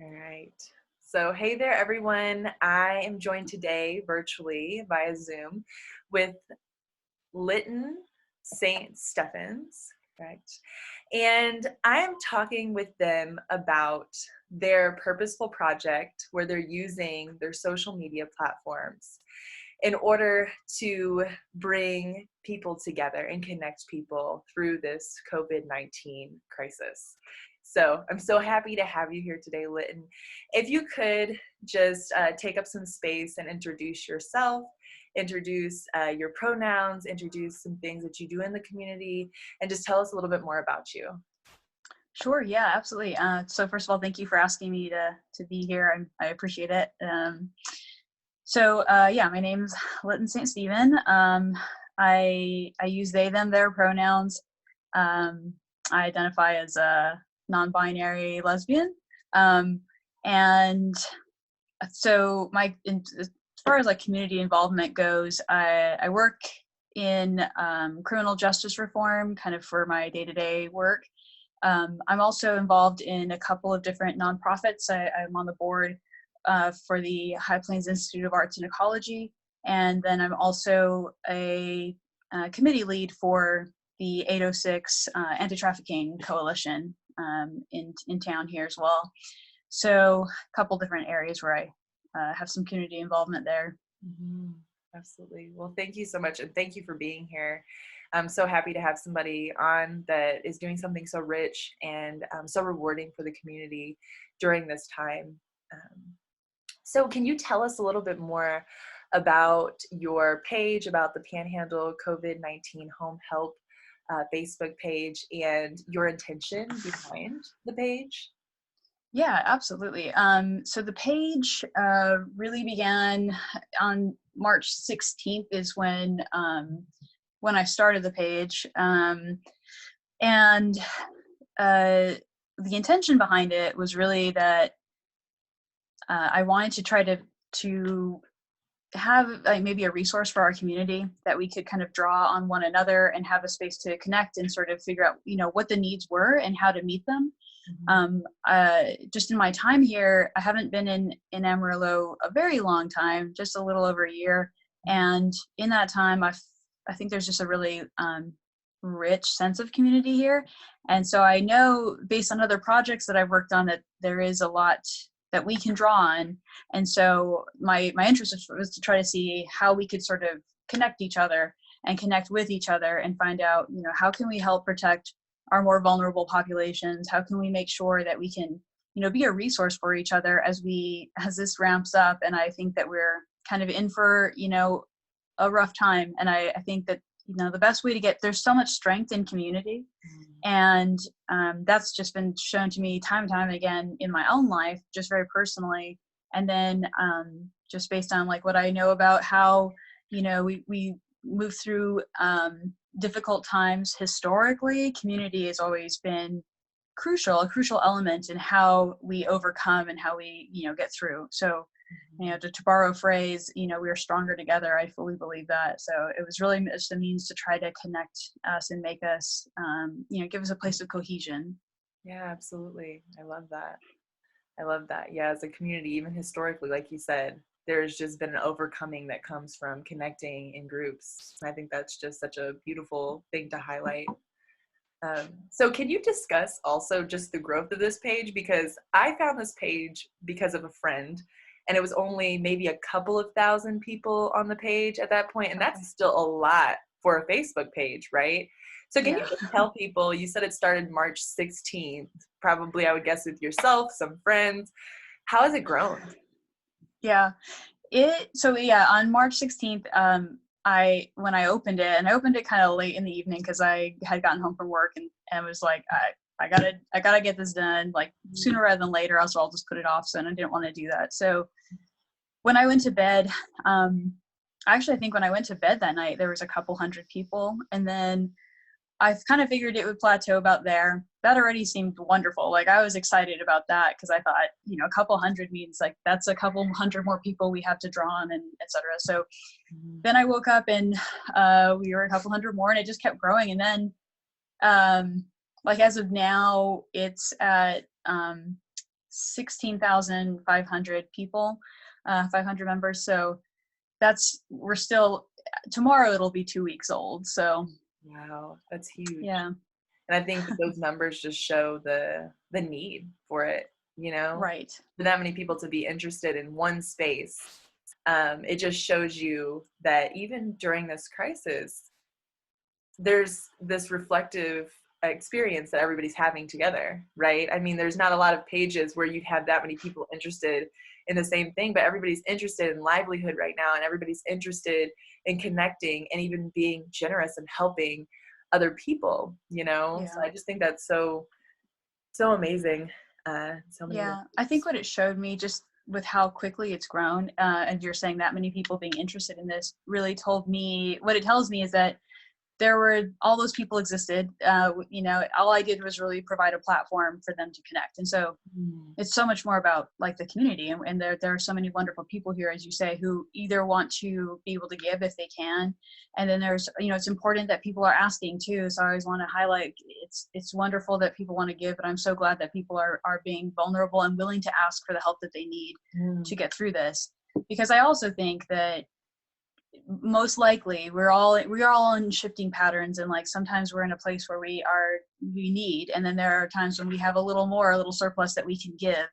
All right. So, hey there, everyone. I am joined today virtually via Zoom with Lytton St. Stephens, correct? And I am talking with them about their purposeful project where they're using their social media platforms in order to bring people together and connect people through this COVID-19 crisis. So I'm so happy to have you here today, Lytton. If you could just take up some space and introduce yourself, introduce your pronouns, introduce some things that you do in the community, and just tell us a little bit more about you. Sure. Yeah, absolutely. So first of all, thank you for asking me to be here. I appreciate it. My name's Lytton St. Stephen. I use they, them, their pronouns. I identify as a non-binary lesbian. And so as far as like community involvement goes, I work in criminal justice reform kind of for my day-to-day work. I'm also involved in a couple of different nonprofits. I'm on the board for the High Plains Institute of Arts and Ecology, and then I'm also a committee lead for the 806 Anti-Trafficking Coalition in town here as well. So a couple different areas where I have some community involvement there. Mm-hmm. Absolutely. Well, thank you so much, and thank you for being here. I'm so happy to have somebody on that is doing something so rich and so rewarding for the community during this time. So can you tell us a little bit more about your page, about the Panhandle COVID-19 Home Help Facebook page, and your intention behind the page? Yeah, absolutely. So the page really began on March 16th is when I started the page. And the intention behind it was really that I wanted to try to have like maybe a resource for our community that we could kind of draw on one another and have a space to connect and sort of figure out, what the needs were and how to meet them. Just in my time here, I haven't been in Amarillo a very long time, just a little over a year. And in that time, I think there's just a really rich sense of community here. And so I know based on other projects that I've worked on that there is a lot that we can draw on. And so my interest was to try to see how we could sort of connect each other and connect with each other and find out, how can we help protect our more vulnerable populations? How can we make sure that we can, be a resource for each other as this ramps up? And I think that we're kind of in for, a rough time. And I think that, the best way to there's so much strength in community. And that's just been shown to me time and time again in my own life, just very personally. And then just based on like what I know about how, we move through difficult times historically, community has always been a crucial element in how we overcome and how we, get through. So, to borrow a phrase, we are stronger together. I fully believe that. So it was really just a means to try to connect us and make us, give us a place of cohesion. Yeah, absolutely. I love that. Yeah, as a community, even historically, like you said, there's just been an overcoming that comes from connecting in groups. I think that's just such a beautiful thing to highlight. So can you discuss also just the growth of this page? Because I found this page because of a friend, and it was only maybe a couple of thousand people on the page at that point, and that's still a lot for a Facebook page, right? So can you just tell people, you said it started March 16th, probably I would guess with yourself, some friends. How has it grown? Yeah, on March 16th, when I opened it, and I opened it kind of late in the evening because I had gotten home from work and was like, I gotta get this done like sooner rather than later, else I'll just put it off. So I didn't want to do that. So when I went to bed, actually I think when I went to bed that night, there was a couple hundred people, and then I kind of figured it would plateau about there. That already seemed wonderful. Like I was excited about that because I thought, a couple hundred means like that's a couple hundred more people we have to draw on and et cetera. So then I woke up and we were a couple hundred more, and it just kept growing. And then like as of now, it's at 16,500 people, 500 members. So we're still, tomorrow it'll be 2 weeks old. So Wow, that's huge. yeah, And I think that those numbers just show the need for it, you know? right. For that many people to be interested in one space. It just shows you that even during this crisis, there's this reflective experience that everybody's having together, right? I mean, there's not a lot of pages where you'd have that many people interested in the same thing, but everybody's interested in livelihood right now, and everybody's interested in connecting and even being generous and helping other people, you know? So Yeah. I just think that's so amazing. So many Yeah, I layers. think what it showed me, just with how quickly it's grown, and you're saying that many people being interested in this, really told me, what it tells me is that there were, all those people existed. All I did was really provide a platform for them to connect. And so Mm. it's so much more about like the community, and there are so many wonderful people here, as you say, who either want to be able to give if they can, and then there's, it's important that people are asking too. So I always want to highlight, it's wonderful that people want to give, but I'm so glad that people are being vulnerable and willing to ask for the help that they need Mm. to get through this. Because I also think that most likely we are all in shifting patterns, and like sometimes we're in a place where we need, and then there are times when we have a little more, a little surplus that we can give,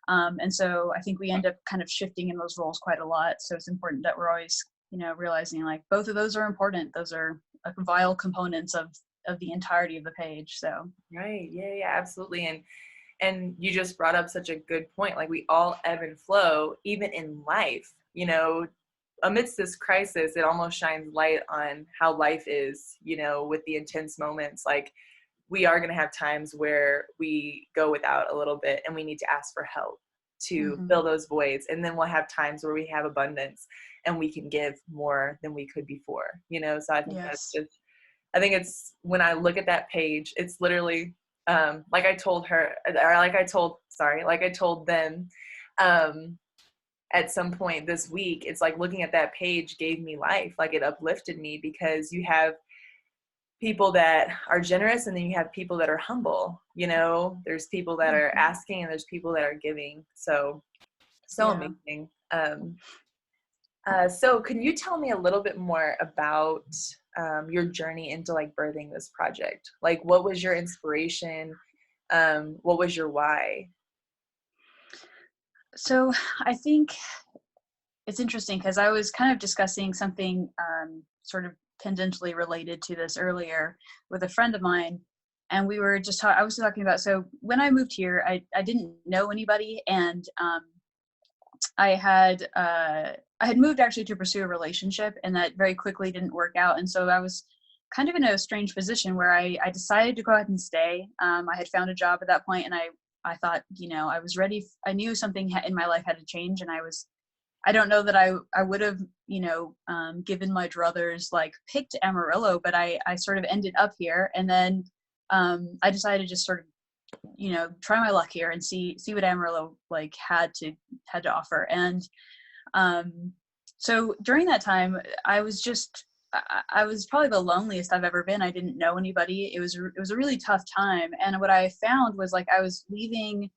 and so I think we end up kind of shifting in those roles quite a lot. So it's important that we're always realizing like both of those are important. Those are vital components of the entirety of the page. So Right. Yeah, yeah, absolutely. And you just brought up such a good point. Like we all ebb and flow, even in life, amidst this crisis, it almost shines light on how life is, with the intense moments. Like we are going to have times where we go without a little bit and we need to ask for help to hmm, fill those voids. And then we'll have times where we have abundance and we can give more than we could before. So yes. I think it's, when I look at that page, it's literally, like I told her, or like I told them, um, at some point this week, it's like looking at that page gave me life. Like it uplifted me, because you have people that are generous, and then you have people that are humble. There's people that are Hmm. asking, and there's people that are giving. So Yeah. amazing. So can you tell me a little bit more about your journey into like birthing this project? Like what was your inspiration? What was your why? So I think it's interesting because I was kind of discussing something sort of tangentially related to this earlier with a friend of mine, and we were just I was talking about, so when I moved here, I didn't know anybody, and I had moved actually to pursue a relationship, and that very quickly didn't work out, and so I was kind of in a strange position where I decided to go ahead and stay. I had found a job at that point, and I thought, I was ready. I knew something in my life had to change, and I don't know that I would have, given my druthers, like picked Amarillo, but I sort of ended up here. And then I decided to just sort of, try my luck here and see what Amarillo like had to offer. And um, so during that time, I was probably the loneliest I've ever been. I didn't know anybody. It was a really tough time. And what I found was like I was leaving,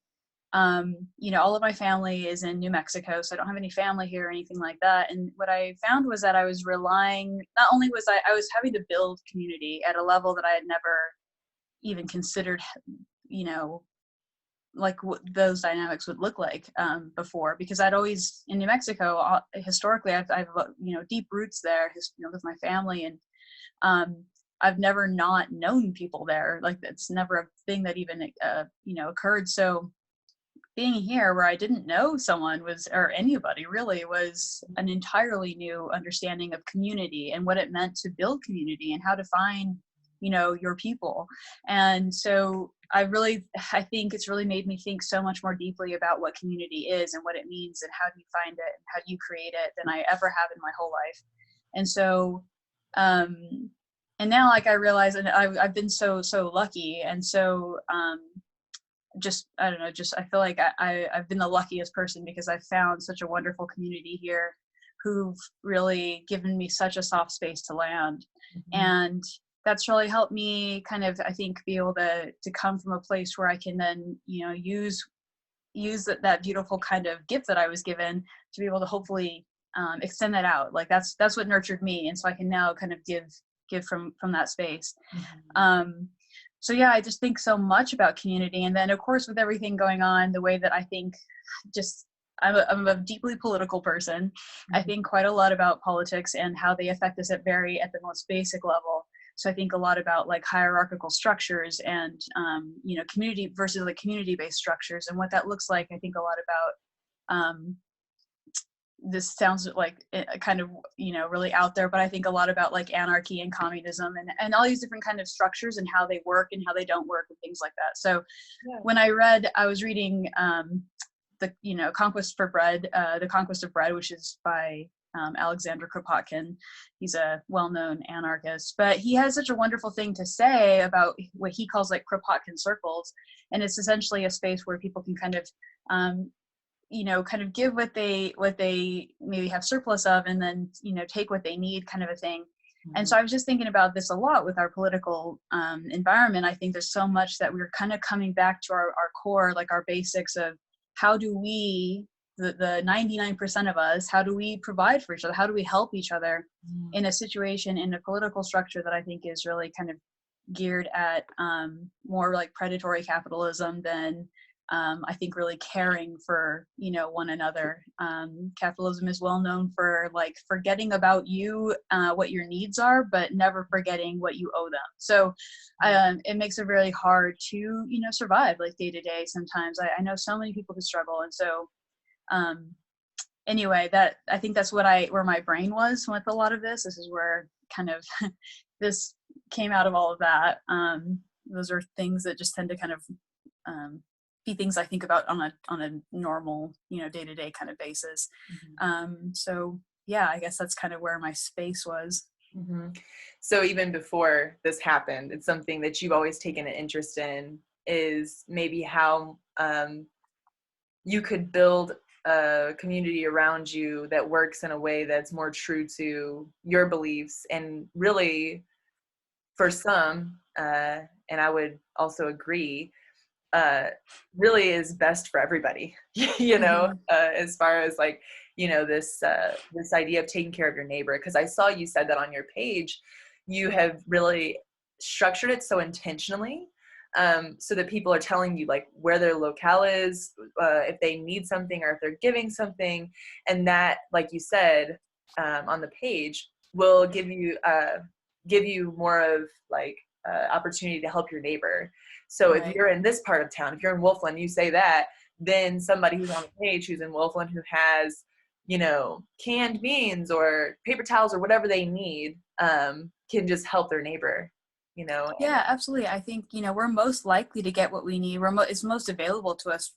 all of my family is in New Mexico, so I don't have any family here or anything like that. And what I found was that I was relying, not only was I was having to build community at a level that I had never even considered, you know, like what those dynamics would look like before, because I'd always, in New Mexico, historically, I've deep roots there, with my family, and um, I've never not known people there. Like that's never a thing that even occurred. So being here where I didn't know someone or anybody really, was an entirely new understanding of community and what it meant to build community and how to find, your people. And so I think it's really made me think so much more deeply about what community is and what it means and how do you find it and how do you create it than I ever have in my whole life. And so, um, and now like I realize, and I've been so lucky. And so, just I don't know, just I feel like I've been the luckiest person because I've found such a wonderful community here who've really given me such a soft space to land. Mhm. And that's really helped me kind of, I think, be able to come from a place where I can then, use use that beautiful kind of gift that I was given to be able to hopefully extend that out. Like that's what nurtured me, and so I can now kind of give from that space. Mhm. So yeah, I just think so much about community, and then of course with everything going on, the way that I think, just I'm a deeply political person. I Mhm. think quite a lot about politics and how they affect us at the most basic level. So I think a lot about like hierarchical structures and community versus like community-based structures and what that looks like. I think a lot about this sounds like kind of really out there, but I think a lot about like anarchy and communism and all these different kind of structures and how they work and how they don't work and things like that. So Yeah. when I was reading the the Conquest of Bread, which is by Alexander Kropotkin. He's a well-known anarchist, but he has such a wonderful thing to say about what he calls like Kropotkin circles, and it's essentially a space where people can kind of kind of give what they maybe have surplus of, and then take what they need, kind of a thing. And Mhm. so I was just thinking about this a lot with our political environment. I think there's so much that we're kind of coming back to our core, like our basics of how do we, the 99% of us, how do we provide for each other? How do we help each other Mhm. in a situation, in a political structure that I think is really kind of geared at more like predatory capitalism than I think really caring for one another. Capitalism is well known for like forgetting about you, what your needs are, but never forgetting what you owe them. So it makes it really hard to survive like day to day. Sometimes I know so many people who struggle, and so um, anyway, that I think that's where my brain was with a lot of this. This is where kind of this came out of all of that. Those are things that just tend to kind of um, be things I think about on a normal, day to day kind of basis. Mhm. So yeah, I guess that's kind of where my space was. Mhm. So even before this happened, it's something that you've always taken an interest in, is maybe how you could build a community around you that works in a way that's more true to your beliefs, and really for some, and I would also agree, uh, really is best for everybody. Mm-hmm. As far as like, this idea of taking care of your neighbor. Because I saw you said that on your page, you have really structured it so intentionally, so that people are telling you like where their locale is, if they need something or if they're giving something, and that, like you said, on the page, will give you more of like opportunity to help your neighbor. So if Right. you're in this part of town, if you're in Wolfland, you say that, then somebody who's on the page who's in Wolfland who has, canned beans or paper towels or whatever they need, can just help their neighbor, and Yeah, absolutely. I think, we're most likely to get what we need. It's most available to us,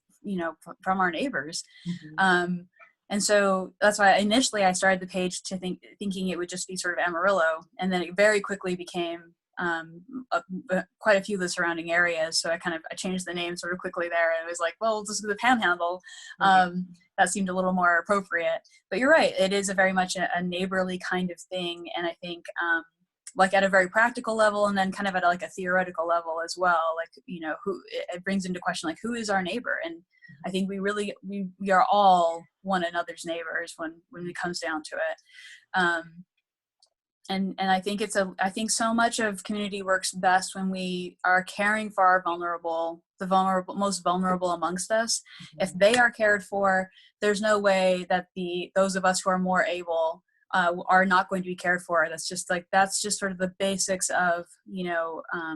from our neighbors. Mhm. Um, and so that's why initially I started the page thinking it would just be sort of Amarillo. And then it very quickly became quite a few of the surrounding areas. So I changed the name sort of quickly there. And it was like, well, we'll just do the Panhandle. Right. That seemed a little more appropriate. But you're right. It is a very much a neighborly kind of thing. And I think, like at a very practical level, and then kind of at like a theoretical level as well, like who it brings into question, like who is our neighbor. And I think we are all one another's neighbors when it comes down to it. And I think so much of community works best when we are caring for the most vulnerable amongst us. If Mhm. they are cared for, there's no way that those of us who are more able are not going to be cared for. That's just sort of the basics of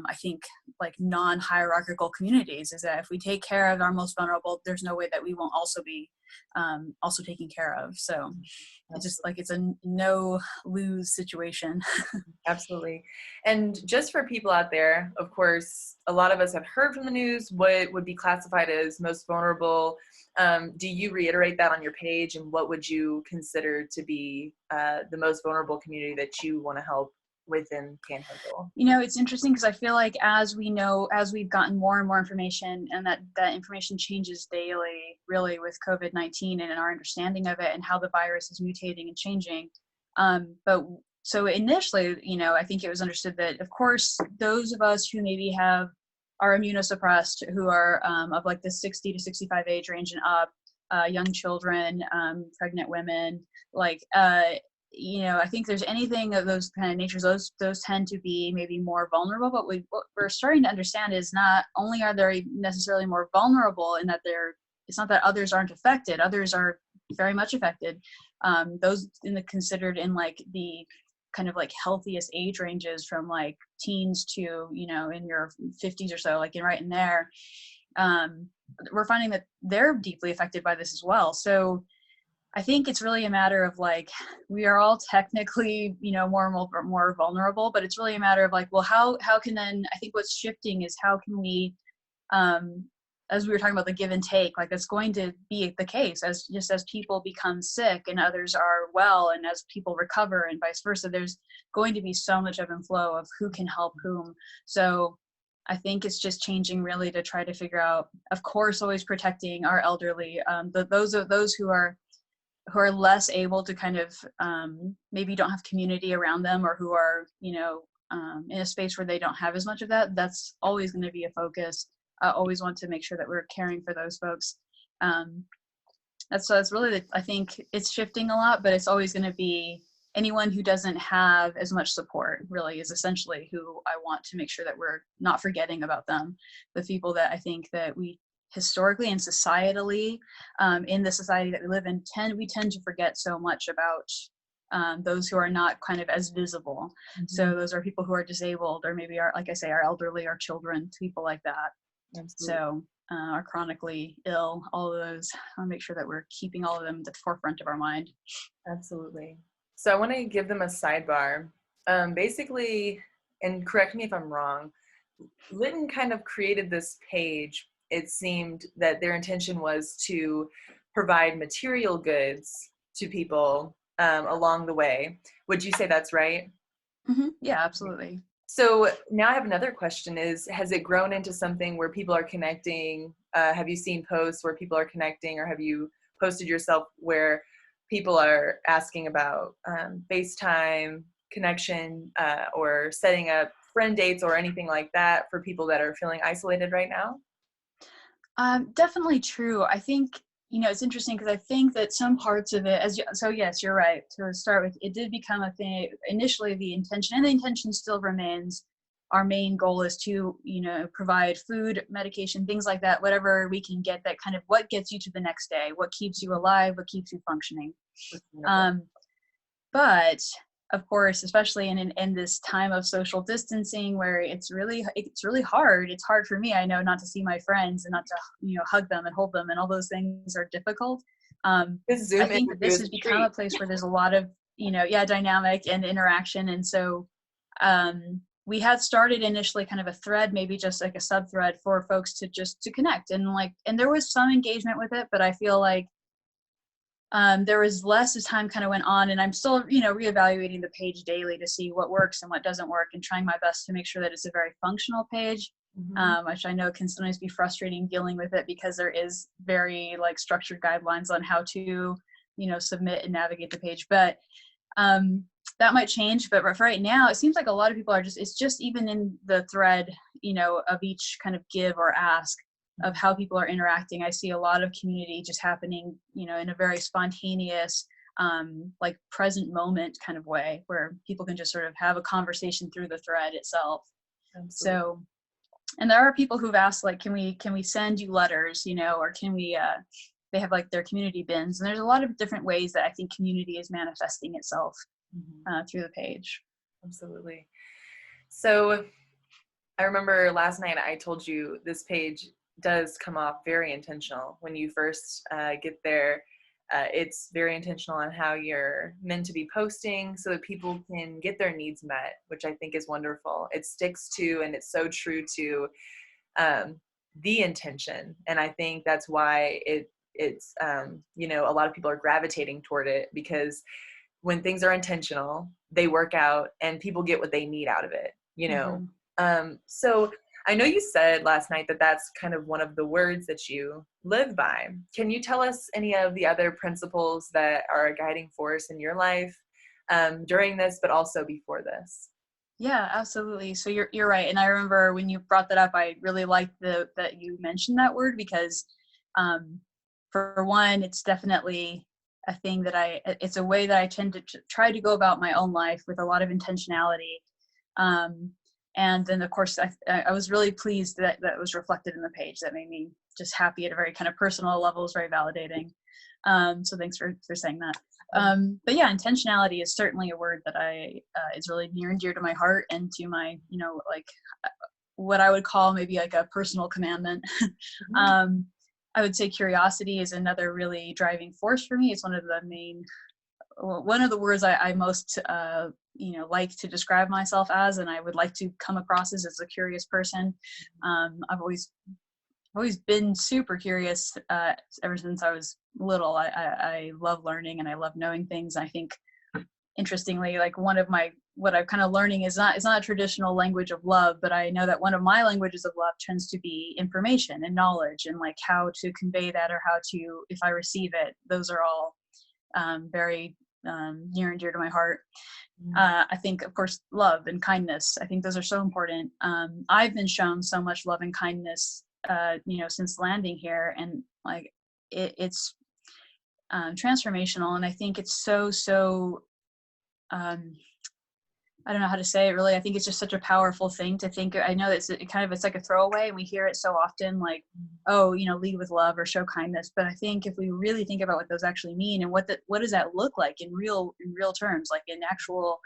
I think like non-hierarchical communities, is that if we take care of our most vulnerable, there's no way that we won't also be also taken care of. So it's just like Absolutely. it's a no lose situation. Absolutely. And just for people out there, of course, a lot of us have heard from the news what would be classified as most vulnerable. Do you reiterate that on your page? And what would you consider to be the most vulnerable community that you want to help within Panhandle? It's interesting because I feel like as we've gotten more and more information, and that information changes daily, really, with COVID-19 and in our understanding of it and how the virus is mutating and changing. But so initially, I think it was understood that, of course, those of us who maybe are immunosuppressed, who are of like the 60 to 65 age range and up, young children, pregnant women, like, I think there's anything of those kind of natures, those tend to be maybe more vulnerable. But what we're starting to understand is not only are they necessarily more vulnerable in that it's not that others aren't affected, others are very much affected. Those considered in like the kind of like healthiest age ranges from like teens to, in your 50s or so, like right in there, we're finding that they're deeply affected by this as well. So I think it's really a matter of like, we are all technically, more vulnerable, but it's really a matter of like, well, how can then, I think what's shifting is how can we, as we were talking about the give and take, like it's going to be the case as people become sick and others are well, and as people recover and vice versa, there's going to be so much ebb and flow of who can help whom. So I think it's just changing really to try to figure out, of course, always protecting our elderly, those who are less able to kind of maybe don't have community around them, or who are in a space where they don't have as much of that. That's always going to be a focus. I always want to make sure that we're caring for those folks. That's really I think it's shifting a lot, but it's always going to be anyone who doesn't have as much support really is essentially who I want to make sure that we're not forgetting about them. The people that I think that we historically and societally, in the society that we live in, we tend to forget so much about those who are not kind of as visible. Mm-hmm. So those are people who are disabled, or maybe are, like I say, our elderly, our children, people like that. Absolutely. So are chronically ill, all of those, I want to make sure that we're keeping all of them at the forefront of our mind. Absolutely. So I want to give them a sidebar. Basically, and correct me if I'm wrong, Lytton kind of created this page. It seemed that their intention was to provide material goods to people along the way. Would you say that's right? Mm-hmm. Yeah, absolutely. So now I have another question has it grown into something where people are connecting? Have you seen posts where people are connecting, or have you posted yourself where people are asking about FaceTime connection or setting up friend dates or anything like that for people that are feeling isolated right now? Definitely true. I think, it's interesting because I think that some parts of it, so yes, you're right. To start with, it did become a thing. Initially, the intention still remains. Our main goal is to, provide food, medication, things like that, whatever we can get that kind of what gets you to the next day, what keeps you alive, what keeps you functioning. But of course, especially in this time of social distancing where it's really hard. It's hard for me, I know, not to see my friends and not to, hug them and hold them, and all those things are difficult. I think that this has become a place where there's a lot of, dynamic and interaction. And so we had started initially kind of a thread, maybe just like a sub thread for folks to connect. And there was some engagement with it, but I feel like there was less as time kind of went on, and I'm still, reevaluating the page daily to see what works and what doesn't work, and trying my best to make sure that it's a very functional page, which I know can sometimes be frustrating dealing with it because there is very like structured guidelines on how to, submit and navigate the page. But that might change. But for right now, it seems like a lot of people it's just even in the thread, of each kind of give or ask, of how people are interacting. I see a lot of community just happening, in a very spontaneous, like present moment kind of way, where people can just sort of have a conversation through the thread itself. Absolutely. So, and there are people who've asked, like, can we send you letters, or can we, they have like their community bins, and there's a lot of different ways that I think community is manifesting itself through the page. Absolutely. So I remember last night I told you this page does come off very intentional when you first get there. It's very intentional on how you're meant to be posting so that people can get their needs met, which I think is wonderful. It sticks to, and it's so true to the intention. And I think that's why it's a lot of people are gravitating toward it, because when things are intentional, they work out and people get what they need out of it, So I know you said last night that that's kind of one of the words that you live by. Can you tell us any of the other principles that are a guiding force in your life during this, but also before this? Yeah, absolutely. So you're right. And I remember when you brought that up, I really liked that you mentioned that word because um for one, it's definitely a thing that it's a way that I tend to try to go about my own life with a lot of intentionality. Um and then of course I was really pleased that that was reflected in the page. That made me just happy at a very kind of personal level. It was very validating. So thanks for saying that. But yeah, intentionality is certainly a word that I is really near and dear to my heart and to my, like what I would call maybe like a personal commandment. Mhm. um, I would say curiosity is another really driving force for me. It's one of the main, one of the words I most, like to describe myself as, and I would like to come across as a curious person. I've always been super curious ever since I was little. I love learning and I love knowing things. I think interestingly, like one of my what I'm kind of learning is not a traditional language of love, but I know that one of my languages of love tends to be information and knowledge and like how to convey that or how to if I receive it. Those are all very near and dear to my heart. Mhm. I think, of course, love and kindness. I think those are so important. I've been shown so much love and kindness, since landing here, and like it's transformational. And I think it's so. Um, I don't know how to say it really. I think it's just such a powerful thing to think. I know it's it's like a throwaway, and we hear it so often, like, oh, lead with love or show kindness. But I think if we really think about what those actually mean and what does that look like in real terms, like in actual,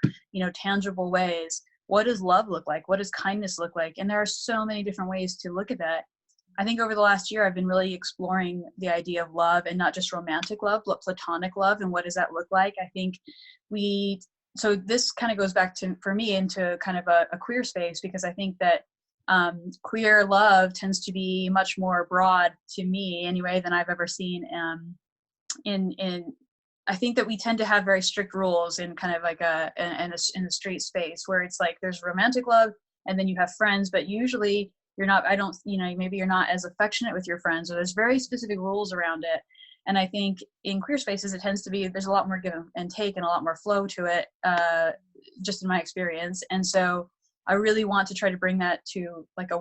tangible ways. What does love look like? What does kindness look like? And there are so many different ways to look at that. I think over the last year, I've been really exploring the idea of love and not just romantic love, but platonic love. And what does that look like? I think we so this kind of goes back to for me into kind of a queer space because I think that queer love tends to be much more broad to me anyway than I've ever seen. In I think that we tend to have very strict rules in kind of like in a straight space where it's like there's romantic love and then you have friends, but usually you're not. I don't. Maybe you're not as affectionate with your friends, or there's very specific rules around it. And I think in queer spaces, it tends to be there's a lot more give and take and a lot more flow to it, just in my experience. And so I really want to try to bring that to like uh,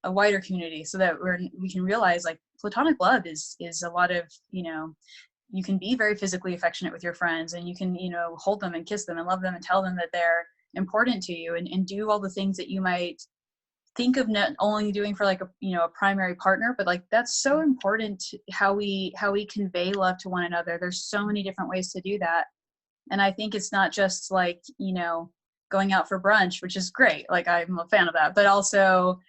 a wider community, so that we can realize like platonic love is a lot of you can be very physically affectionate with your friends and you can hold them and kiss them and love them and tell them that they're important to you and do all the things that you might think of not only doing for like a primary partner, but like that's so important how we convey love to one another. There's so many different ways to do that. And I think it's not just like going out for brunch, which is great, like I'm a fan of that, but also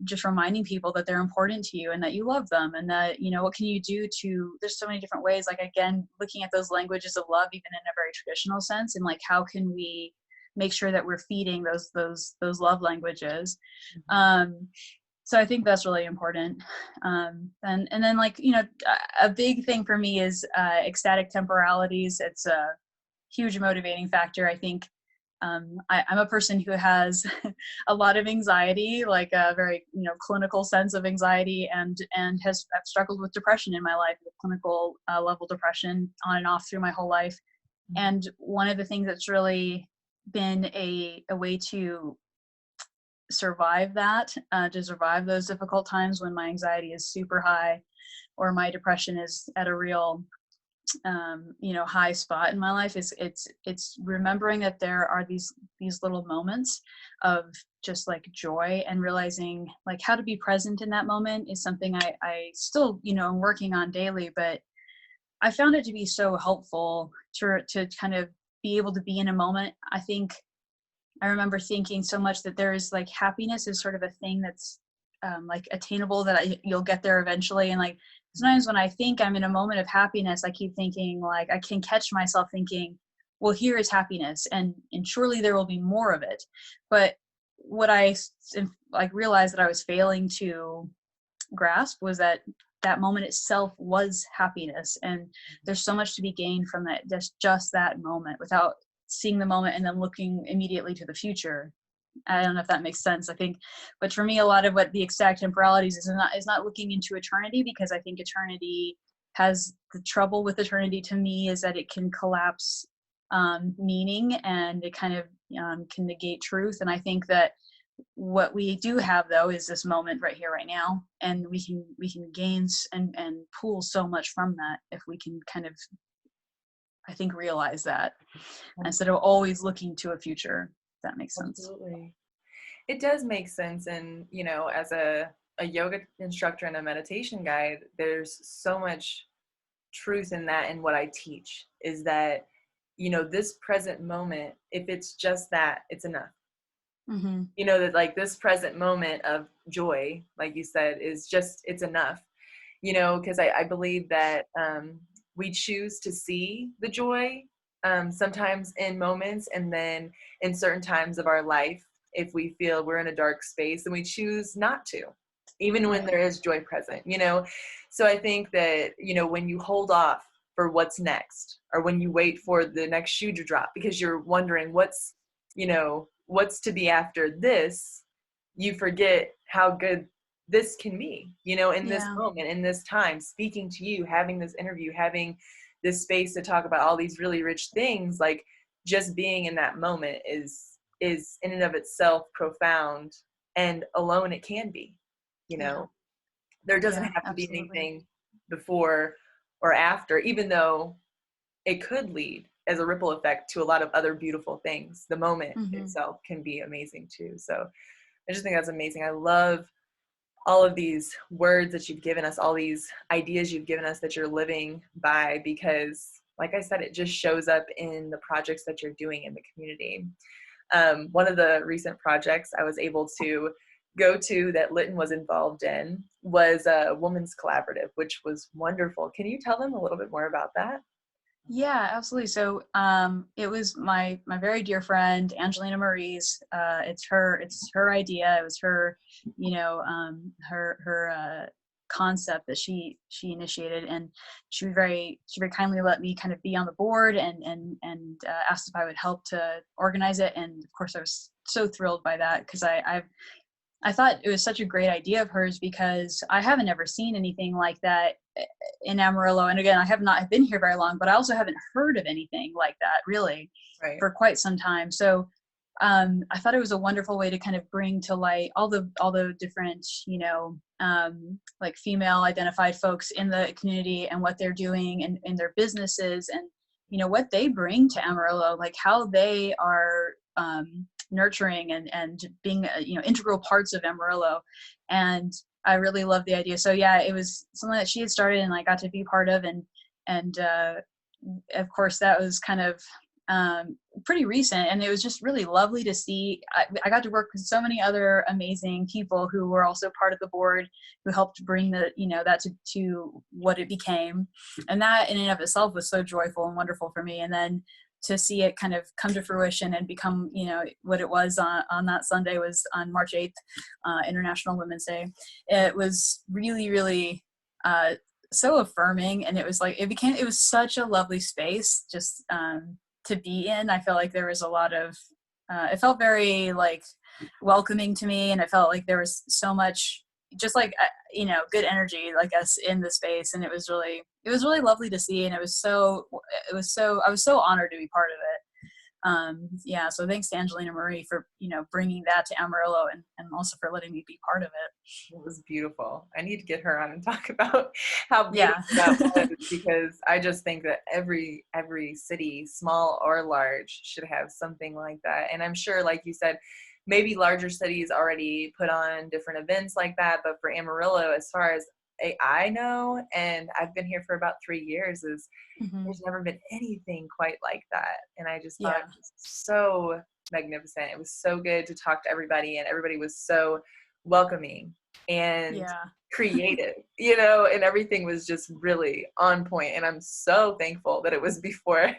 just reminding people that they're important to you and that you love them and that what can you do to there's so many different ways, like again looking at those languages of love even in a very traditional sense, and like how can we make sure that we're feeding those love languages. um so I think that's really important. And then like a big thing for me is ecstatic temporalities. It's a huge motivating factor. I think I'm a person who has a lot of anxiety, like a very clinical sense of anxiety, and has I've struggled with depression in my life, with clinical level depression on and off through my whole life. And one of the things that's really been a way to survive that, to survive those difficult times when my anxiety is super high or my depression is at a real high spot in my life, is it's remembering that there are these little moments of just like joy, and realizing like how to be present in that moment is something I still am working on daily, but I found it to be so helpful to kind of be able to be in a moment. I think I remember thinking so much that there is like happiness is sort of a thing that's like attainable, that you'll get there eventually. And like sometimes when I think I'm in a moment of happiness, I keep thinking like I can catch myself thinking, well, here is happiness, and surely there will be more of it. But what like realized that I was failing to grasp was that that moment itself was happiness, and there's so much to be gained from that, just that moment, without seeing the moment and then looking immediately to the future. I don't know if that makes sense. I think, but for me, a lot of what the exact temporalities is not looking into eternity, because I think eternity has the trouble with eternity to me is that it can collapse meaning, and it kind of can negate truth. And I think that what we do have though is this moment right here, right now, and we can gain and pull so much from that if we can kind of, I think, realize that instead of always looking to a future. If that makes sense. Absolutely. It does make sense. And, as a yoga instructor and a meditation guide, there's so much truth in that. And what I teach is that, this present moment, if it's just that, it's enough. Mm-hmm. That like this present moment of joy, like you said, is just, it's enough, because I believe that we choose to see the joy sometimes in moments, and then in certain times of our life, if we feel we're in a dark space, then we choose not to, even when Right. there is joy present. So I think that, when you hold off for what's next, or when you wait for the next shoe to drop because you're wondering what's to be after this, you forget how good this can be, in this Yeah. moment, in this time, speaking to you, having this interview, having this space to talk about all these really rich things. Like, just being in that moment is in and of itself profound, and alone it can be, you Yeah. know there doesn't Yeah. have to be Absolutely. anything before or after, even though it could lead as a ripple effect to a lot of other beautiful things. The moment Mm-hmm. itself can be amazing too. So I just think that's amazing. I love all of these words that you've given us, all these ideas you've given us that you're living by, because like I said, it just shows up in the projects that you're doing in the community. One of the recent projects I was able to go to that Lytton was involved in was a women's collaborative, which was wonderful. Can you tell them a little bit more about that? Yeah, absolutely. So it was my very dear friend Angelina Marie's. It's her idea. It was her, her concept that she initiated, and she very kindly let me kind of be on the board and asked if I would help to organize it. And of course, I was so thrilled by that because I thought it was such a great idea of hers because I haven't ever seen anything like that in Amarillo. And again, I have not been here very long, but I also haven't heard of anything like that really Right. for quite some time. So I thought it was a wonderful way to kind of bring to light all the different, like female identified folks in the community and what they're doing and in their businesses and, what they bring to Amarillo, like how they are nurturing and being, integral parts of Amarillo. And I really love the idea. So yeah, it was something that she had started and I got to be part of. And of course that was kind of pretty recent, and it was just really lovely to see. I got to work with so many other amazing people who were also part of the board, who helped bring that to what it became, and that in and of itself was so joyful and wonderful for me. And then to see it kind of come to fruition and become, what it was on that Sunday was on March 8th, International Women's Day. It was really, really so affirming, and it was such a lovely space just to be in. I felt like there was a lot of it felt very like welcoming to me, and it felt like there was so much just like good energy like us in the space, and it was really lovely to see, and I was so honored to be part of it. Yeah, so thanks to Angelina Marie for bringing that to Amarillo, and also for letting me be part of it. It was beautiful. I need to get her on and talk about how beautiful Yeah. that was, because I just think that every city, small or large, should have something like that. And I'm sure, like you said, maybe larger cities already put on different events like that, but for Amarillo, as far as I know, and I've been here for about 3 years, is Hmm. there's never been anything quite like that. And I just thought Yeah. it was so magnificent. It was so good to talk to everybody, and everybody was so welcoming and Yeah. creative, and everything was just really on point. And I'm so thankful that it was before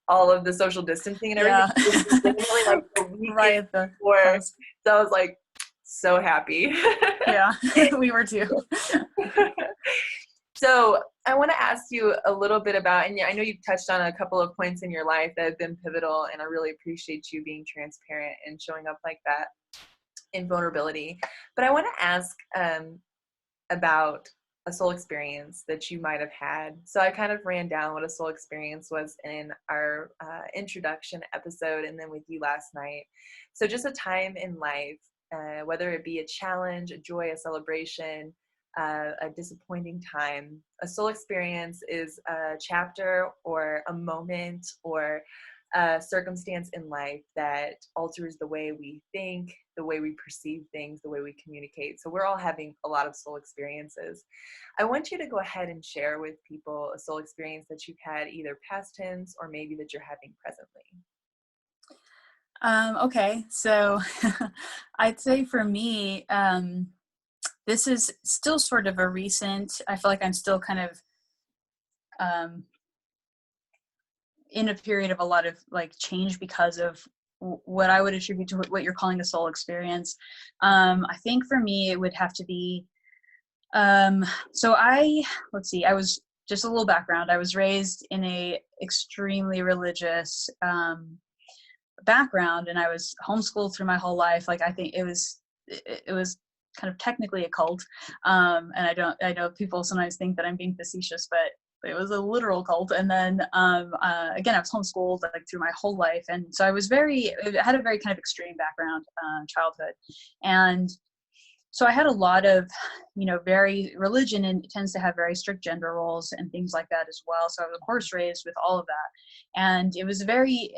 all of the social distancing and everything. Yeah. It was legitimately like the weekend Right at the before. cusp. So I was like so happy. Yeah. We were too. So I want to ask you a little bit about, and yeah, I know you've touched on a couple of points in your life that have been pivotal, and I really appreciate you being transparent and showing up like that in vulnerability. But I want to ask about a soul experience that you might have had. So I kind of ran down what a soul experience was in our introduction episode and then with you last night. So just a time in life, whether it be a challenge, a joy, a celebration, a disappointing time. A soul experience is a chapter or a moment or a circumstance in life that alters the way we think, the way we perceive things, the way we communicate. So we're all having a lot of soul experiences. I want you to go ahead and share with people a soul experience that you've had, either past tense or maybe that you're having presently. Okay, so I'd say for me, this is still sort of a recent, I feel like I'm still kind of um, in a period of a lot of like change because of what I would attribute to what you're calling a soul experience. I think for me, it would have to be, let's see, I was just a little background. I was raised in a extremely religious background, and I was homeschooled through my whole life. Like, I think it was kind of technically a cult. And I know people sometimes think that I'm being facetious, but it was a literal cult. And then again, I was homeschooled like through my whole life, and so I had a very kind of extreme background, childhood. And so I had a lot of, very religion, and it tends to have very strict gender roles and things like that as well. So I was of course raised with all of that, and it was very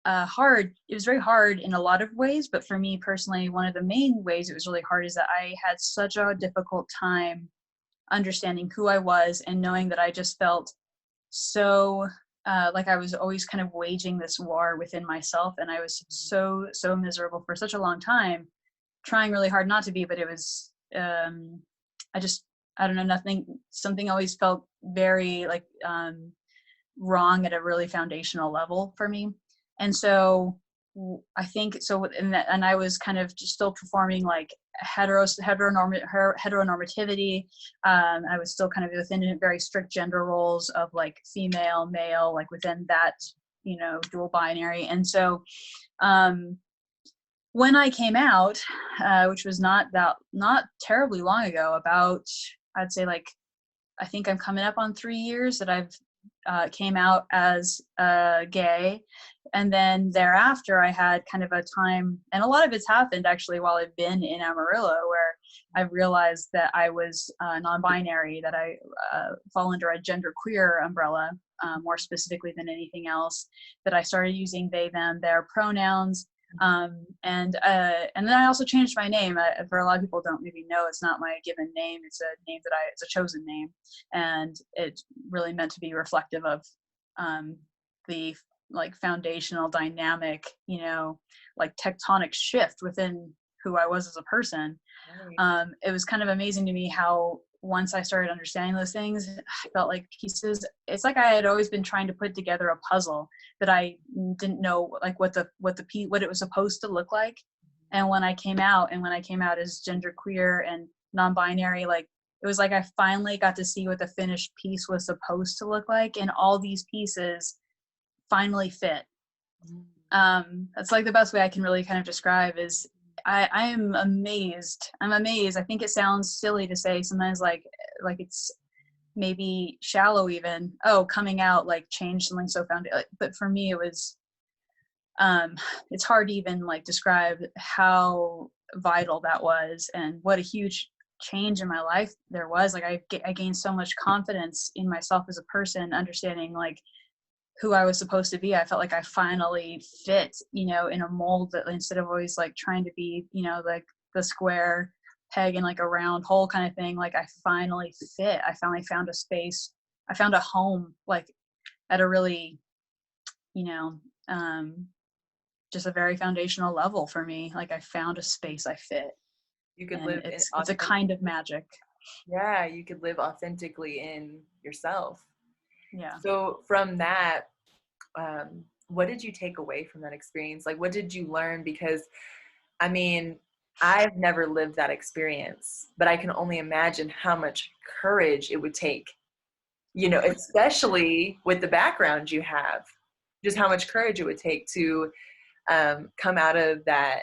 hard. It was very hard in a lot of ways, but for me personally, one of the main ways it was really hard is that I had such a difficult time understanding who I was, and knowing that I just felt so like I was always kind of waging this war within myself, and I was so miserable for such a long time, trying really hard not to be, but it was I don't know, something always felt very like wrong at a really foundational level for me. And so I think so, and I was kind of just still performing like heteronormativity. I was still kind of within very strict gender roles of like female, male, like within that, dual binary. And so when I came out, which was not terribly long ago, about, I'd say like, I think I'm coming up on 3 years that I've came out as gay. And then thereafter, I had kind of a time, and a lot of it's happened actually while I've been in Amarillo, where I realized that I was non-binary, that I fall under a genderqueer umbrella, more specifically than anything else, that I started using they, them, their pronouns. And then I also changed my name. For a lot of people don't maybe know, it's not my given name. It's a name it's a chosen name, and it's really meant to be reflective of the like foundational dynamic, like tectonic shift within who I was as a person. Right. It was kind of amazing to me how once I started understanding those things, I felt like pieces. It's like I had always been trying to put together a puzzle that I didn't know like what it was supposed to look like. And when I came out, as genderqueer and non-binary, like it was like I finally got to see what the finished piece was supposed to look like, and all these pieces finally fit. That's like the best way I can really kind of describe is I am amazed. I'm amazed. I think it sounds silly to say sometimes, like it's maybe shallow even. Oh, coming out like changed something so but for me it was. It's hard to even like describe how vital that was, and what a huge change in my life there was. Like I gained so much confidence in myself as a person, understanding like who I was supposed to be. I felt like I finally fit, in a mold, that instead of always like trying to be, like the square peg in like a round hole kind of thing, like I finally fit. I finally found a space. I found a home, like at a really, just a very foundational level for me. Like I found a space I fit, You could and live in it's a kind of authentic. magic. Yeah, you could live authentically in yourself. Yeah. So from that, what did you take away from that experience? Like, what did you learn? Because, I mean, I've never lived that experience, but I can only imagine how much courage it would take, especially with the background you have, just how much courage it would take to come out of that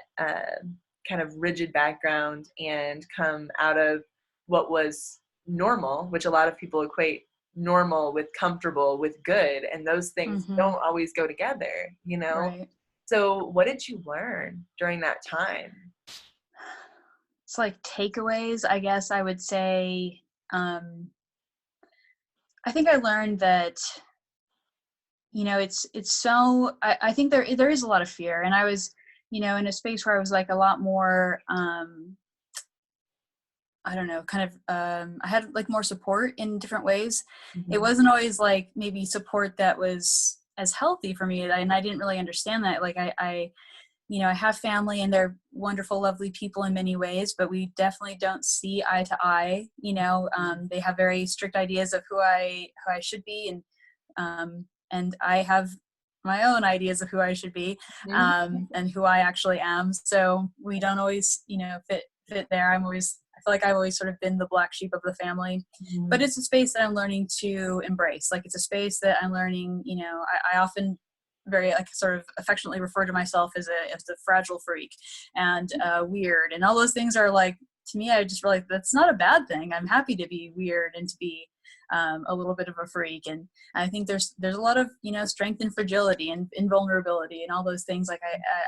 kind of rigid background and come out of what was normal, which a lot of people equate normal with comfortable with good, and those things Mm-hmm. don't always go together, you know? Right. So what did you learn during that time? It's like takeaways, I guess I would say. Um, I think I learned that, it's so, I think there is a lot of fear. And I was, in a space where I was like a lot more, I don't know, kind of, I had like more support in different ways. It Mhm. wasn't always like maybe support that was as healthy for me. And I didn't really understand that. Like I have family and they're wonderful, lovely people in many ways, but we definitely don't see eye to eye. They have very strict ideas of who I should be. And I have my own ideas of who I should be, Mhm. and who I actually am. So we don't always, fit there. I feel like I've always sort of been the black sheep of the family, but Mhm. it's a space that I'm learning to embrace. Like it's a space that I'm learning, I often very like sort of affectionately refer to myself as a fragile freak and weird, and all those things are like, to me, I just realized that's not a bad thing. I'm happy to be weird and to be a little bit of a freak. And I think there's a lot of strength and fragility and invulnerability and all those things. Like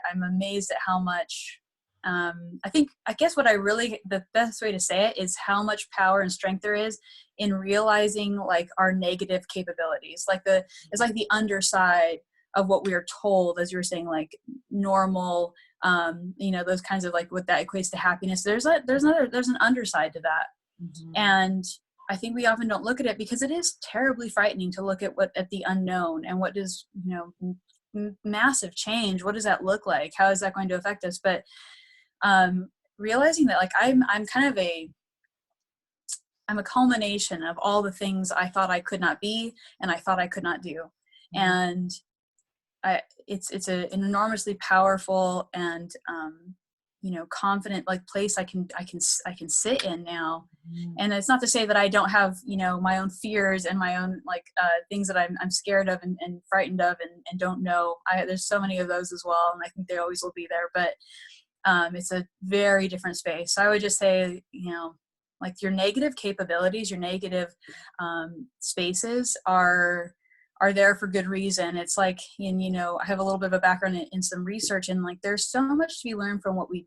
I'm amazed at how much. I guess the best way to say it is how much power and strength there is in realizing like our negative capabilities. It's like the underside of what we are told, as you were saying, like normal, those kinds of like what that equates to happiness. There's an underside to that. Mhm. And I think we often don't look at it because it is terribly frightening to look at the unknown and what does, massive change. What does that look like? How is that going to affect us? But realizing that like I'm kind of I'm a culmination of all the things I thought I could not be and I thought I could not do. Mhm. And an enormously powerful and confident like place I can sit in now. Mhm. And it's not to say that I don't have my own fears and my own like things that I'm scared of and frightened of and don't know. There's so many of those as well, and I think they always will be there. But it's a very different space. So I would just say, like your negative capabilities, your negative spaces are there for good reason. It's like, and I have a little bit of a background in some research, and like there's so much to be learned from what we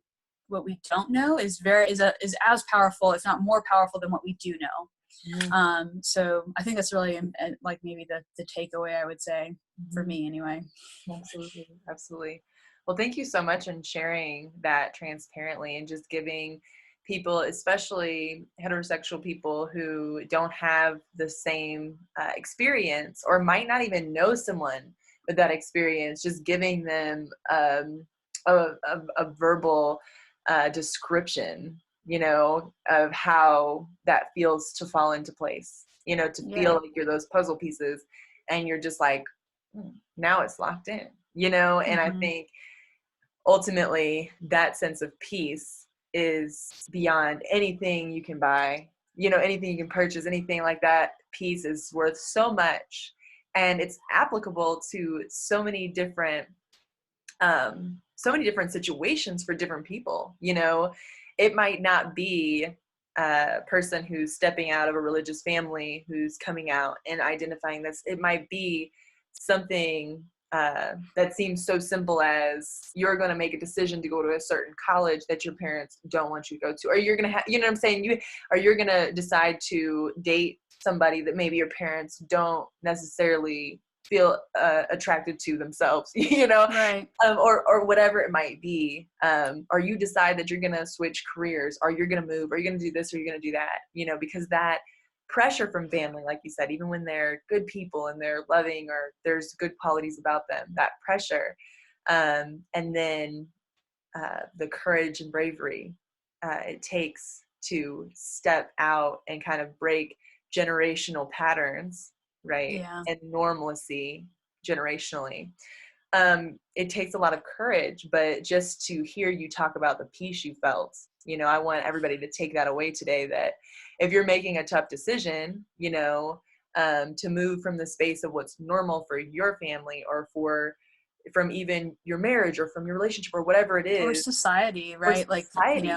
don't know is as powerful, if not more powerful, than what we do know. Mhm. So I think that's really like maybe the takeaway I would say for Mhm. me anyway. Absolutely. Absolutely. Well, thank you so much in sharing that transparently and just giving people, especially heterosexual people who don't have the same experience or might not even know someone with that experience, just giving them a verbal description, of how that feels to fall into place, to feel Yeah. like you're those puzzle pieces and you're just like, now it's locked in, and I Hmm. think ultimately that sense of peace is beyond anything you can buy, anything you can purchase, anything like that. Peace is worth so much, and it's applicable to so many different situations for different people. It might not be a person who's stepping out of a religious family who's coming out and identifying this. It might be something that seems so simple as you're going to make a decision to go to a certain college that your parents don't want you to go to, or you're going to have, what I'm saying, you're going to decide to date somebody that maybe your parents don't necessarily feel attracted to themselves, Right. or whatever it might be, or you decide that you're going to switch careers, or you're going to move, or you're going to do this, or you're going to do that, because that pressure from family, like you said, even when they're good people and they're loving or there's good qualities about them, that pressure, and then the courage and bravery it takes to step out and kind of break generational patterns, right, Yeah. and normalcy generationally. It takes a lot of courage, but just to hear you talk about the peace you felt, I want everybody to take that away today, that if you're making a tough decision, to move from the space of what's normal for your family or from even your marriage or from your relationship or whatever it Or is, society, or right? Like, society.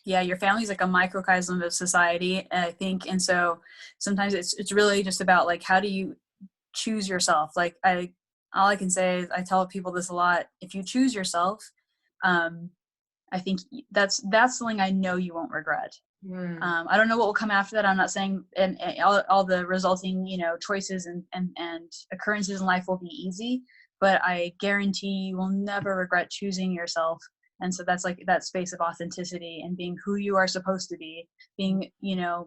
Yeah, your family's like a microcosm of society, I think. And so sometimes it's really just about like, how do you choose yourself? Like, all I can say is, I tell people this a lot. If you choose yourself, um, I think that's something I know you won't regret. Mm, I don't know what will come after that. I'm not saying and all the resulting, choices and occurrences in life will be easy, but I guarantee you will never regret choosing yourself. And so that's like that space of authenticity and being who you are supposed to be, being,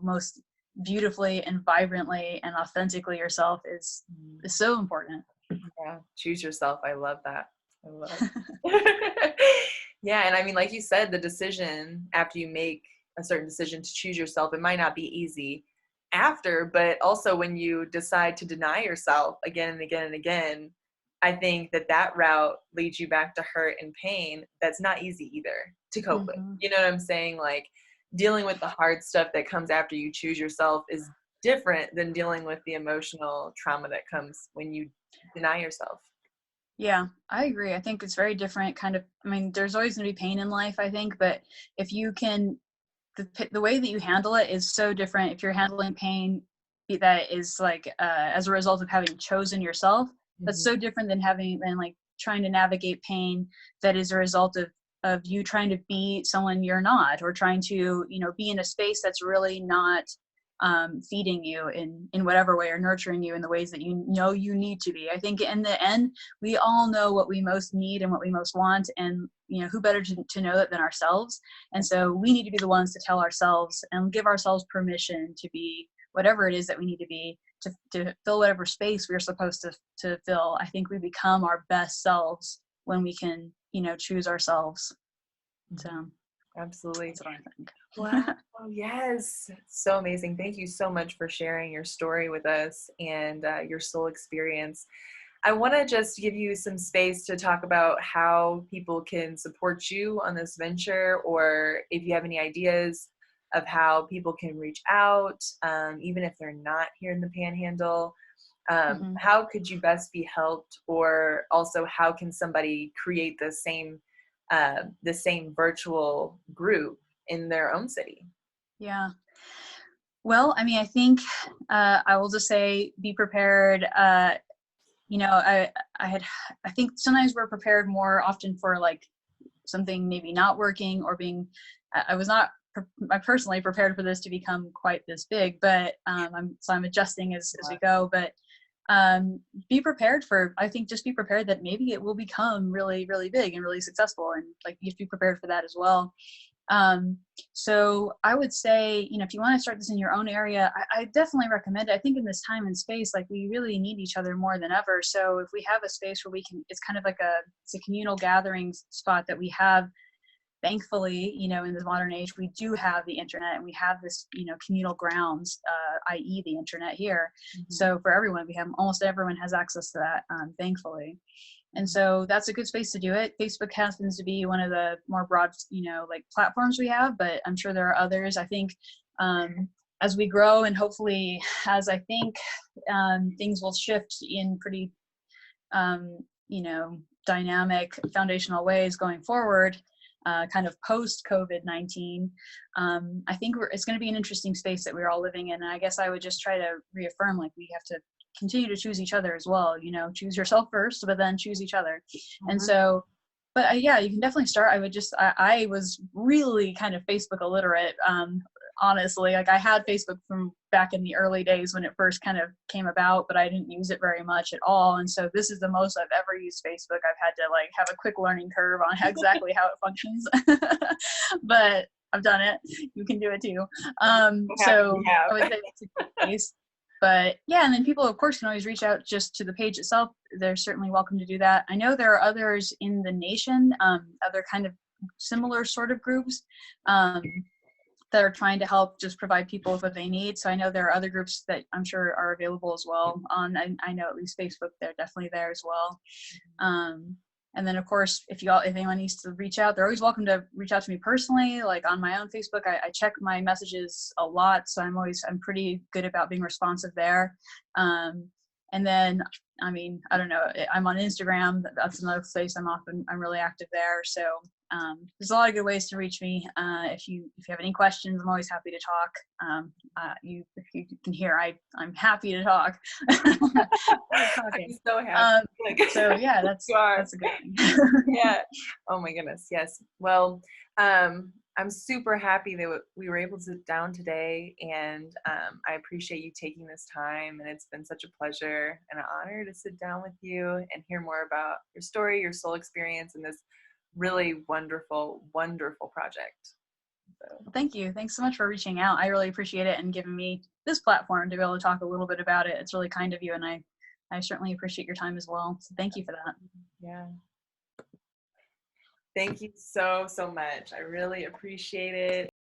most beautifully and vibrantly and authentically yourself is mm. so important. Yeah, choose yourself. I love that. I love. Yeah, and I mean, like you said, the decision after you make a certain decision to choose yourself, it might not be easy after, but also when you decide to deny yourself again and again and again, I think that that route leads you back to hurt and pain. That's not easy either to cope with. Hmm. You know what I'm saying? Like dealing with the hard stuff that comes after you choose yourself is different than dealing with the emotional trauma that comes when you deny yourself. Yeah, I agree. I think it's very different kind of, I mean, there's always going to be pain in life, I think, but if you can the way that you handle it is so different. If you're handling pain that is like as a result of having chosen yourself, that's Mhm. so different than like trying to navigate pain that is a result of you trying to be someone you're not, or trying to be in a space that's really not feeding you in whatever way, or nurturing you in the ways that you need to be. I think in the end, we all know what we most need and what we most want, and who better to know that than ourselves. And so we need to be the ones to tell ourselves and give ourselves permission to be whatever it is that we need to be, to fill whatever space we're supposed to fill. I think we become our best selves when we can, choose ourselves. So Mhm. Absolutely. that's what I Wow. think. Yes. So amazing. Thank you so much for sharing your story with us and your soul experience. I want to just give you some space to talk about how people can support you on this venture, or if you have any ideas of how people can reach out, even if they're not here in the Panhandle. Hmm. How could you best be helped, or also how can somebody create the same virtual group in their own city? Yeah. Well, I mean, I think I will just say, be prepared. You know, I I had I think sometimes we're prepared more often for like something maybe not working, or being. I was not. I personally prepared for this to become quite this big, but I'm adjusting as we go. But be prepared for. I think just be prepared that maybe it will become really really big and really successful, and like you have to be prepared for that as well. Um, so I would say, if you want to start this in your own area, I definitely recommend it. I think in this time and space, like we really need each other more than ever. So if we have a space where we can, it's kind of like it's a communal gathering spot that we have. Thankfully, in this modern age, we do have the internet, and we have this, communal grounds, i.e., the internet here. Mhm. So for everyone, almost everyone has access to that, thankfully. And so that's a good space to do it. Facebook happens to be one of the more broad, like platforms we have, but I'm sure there are others. I think as we grow, and hopefully as I think things will shift in pretty, um, dynamic foundational ways going forward, kind of post COVID-19, I think it's going to be an interesting space that we're all living in. And I guess I would just try to reaffirm, like, we have to continue to choose each other as well. Choose yourself first, but then choose each other. And Mhm. so, but yeah, you can definitely start. I was really kind of Facebook illiterate. Honestly, like, I had Facebook from back in the early days when it first kind of came about, but I didn't use it very much at all. And so this is the most I've ever used Facebook. I've had to like have a quick learning curve on exactly how it functions, but I've done it. You can do it too. So happy you So I have. would say it's a good place. But yeah, and then people, of course, can always reach out just to the page itself. They're certainly welcome to do that. I know there are others in the nation, other kind of similar sort of groups. That are trying to help just provide people with what they need. So I know there are other groups that I'm sure are available as well on, I know at least Facebook, they're definitely there as well. Um, and then of course, if anyone needs to reach out, they're always welcome to reach out to me personally, like on my own Facebook. I check my messages a lot. So I'm pretty good about being responsive there. And then, I mean, I don't know, I'm on Instagram. That's another place I'm really active there. So There's a lot of good ways to reach me. If you have any questions, I'm always happy to talk. If you can hear, I'm happy to talk. I'm Talking. so happy. Like, So yeah, you are. that's a good thing. Yeah. Oh my goodness. Yes. Well, I'm super happy that we were able to sit down today, and I appreciate you taking this time. And it's been such a pleasure and an honor to sit down with you and hear more about your story, your soul experience, and this really wonderful, wonderful project. So, Thank you. Thanks so much for reaching out. I really appreciate it and giving me this platform to be able to talk a little bit about it. It's really kind of you, and I certainly appreciate your time as well. So thank you for that. yeah. Thank you so, so much. I really appreciate it.